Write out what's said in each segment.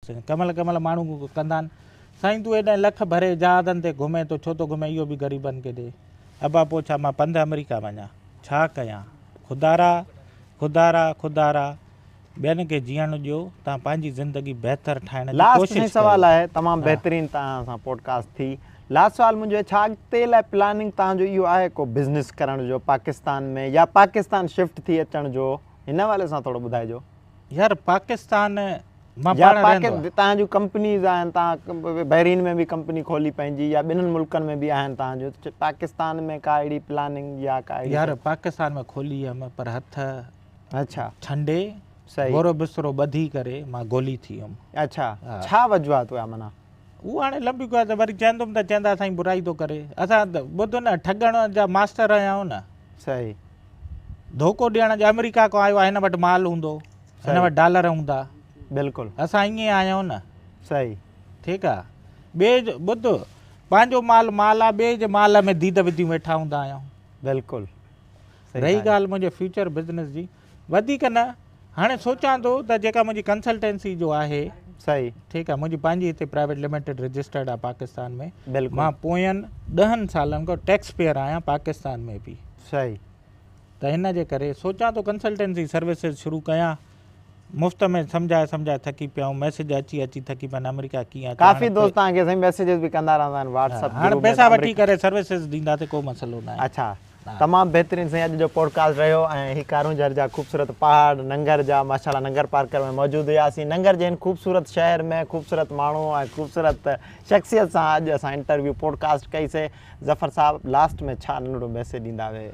चई कमल कमल माण्हू कंदा आहिनि साईं तूं एॾा लख भरे जहाज़नि ते घुमे थो छो थो घुमे इहो बि ग़रीबनि खे ॾे अबा पोइ छा मां पंधु अमेरिका वञा छा कयां खुदारा खुदारा खुदारा ॿियनि खे जीअण ॾियो तव्हां पंहिंजी ज़िंदगी बहितर ठाहिण जी लास्ट कोशिशि सवाल आहे तमामु बहितरीनु तव्हां सां पॉडकास्ट थी लास्ट सवाल मुंहिंजो छा अॻिते लाइ प्लानिंग तव्हांजो इहो आहे को बिज़नेस करण जो पाकिस्तान में या पाकिस्तान शिफ्ट थी अचण जो हिन हवाले सां थोरो ॿुधाइजो यार पाकिस्तान मां या पाण रहंदो आहियां। तव्हां जूं कंपनीज़ आहिनि तव्हां बहरीन में बि कंपनी खोली पंहिंजी या ॿिन्हिनि मुल्कनि में बि आहिनि तव्हांजो पाकिस्तान में का अहिड़ी प्लानिंग या का यार पाकिस्तान में खोली हुयमि पर हथ अच्छा छंडे सही गोरो बिस्तरो ॿधी करे मां गोली थी वियुमि अच्छा छा वजूहात हुआ माना उहो हाणे लंबी ॻाल्हि त वरी चवंदुमि त चवंदा साईं बुराई थो करे असां ॿुधो न ठॻण जा मास्टर आहियूं न सही धोखो ॾियण जो अमेरिका खां आयो आहे हिन वटि माल हूंदो हिन वटि डॉलर हूंदा बिल्कुलु असां ईअं आया आहियूं न सही ठीकु आहे ॿिए जो ॿुध पंहिंजो माल माल आहे ॿिए जे माल में दीद विधी वेठा हूंदा आहियूं बिल्कुलु रही ॻाल्हि मुंहिंजे फ्यूचर बिज़नेस जी वधीक न हाणे सोचां थो त जेका मुंहिंजी कंसल्टेंसी जो आहे सही ठीकु आहे मुंहिंजी पंहिंजी हिते प्राइवेट लिमिटेड रजिस्टर्ड आहे पाकिस्तान में बिल्कुलु मां पोयनि 10 सालनि खां टैक्स पेयर आहियां पाकिस्तान में बि सही त हिन जे करे सोचां थो कंसल्टेंसी सर्विसिस शुरू कयां मुफ़्त में सम्झाए थकी पिया मैसेज अची थकी पिया अमेरिका कीअं काफ़ी दोस्त तव्हांखे साईं मैसेजिस बि कंदा रहंदा आहिनि व्हाट्सअप हाणे पैसा वठी करे सर्विसिस ॾींदासीं को मसइलो न आहे अच्छा तमामु बहितरीनु साईं अॼु जो पॉडकास्ट रहियो ऐं ही कारूंझर जा ख़ूबसूरत पहाड़ नंगर जा माशाल्लाह नंगर पार्कर में मौजूदु हुआसीं नंगर जे हिन ख़ूबसूरत शहर में ख़ूबसूरत माण्हू ऐं ख़ूबसूरत शख़्सियत सां अॼु असां इंटरव्यू पॉडकास्ट कईसीं ज़फ़र साहिबु लास्ट में छा नंढिड़ो मैसेज ॾींदा हुए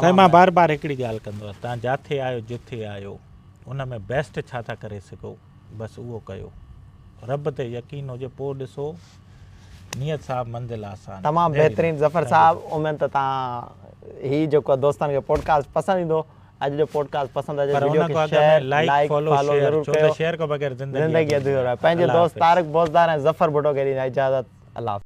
साईं मां बार बार हिकिड़ी ॻाल्हि कंदो आहियां तव्हां जिथे आहियो जिथे आहियो उन में बेस्ट छा था करे सघो बसि उहो कयो रब ते यकीन हुजे पोइ ॾिसो नियत साहब मंज़िल आसान तमामु बहितरीनु ज़फ़र साहिबु उमेद त तव्हां ही जेको दोस्तनि खे पॉडकास्ट पसंदि ईंदो अॼु जो पॉडकास्ट पसंदि अचे वीडियो खे शेयर फॉलो ज़रूरु कयो शेयर खां बग़ैर ज़िंदगी अधूरी आहे पंहिंजे दोस्त तारिक बोज़दार ऐं ज़फ़र भुट्टो खे ॾींदा इजाज़त अल्लाह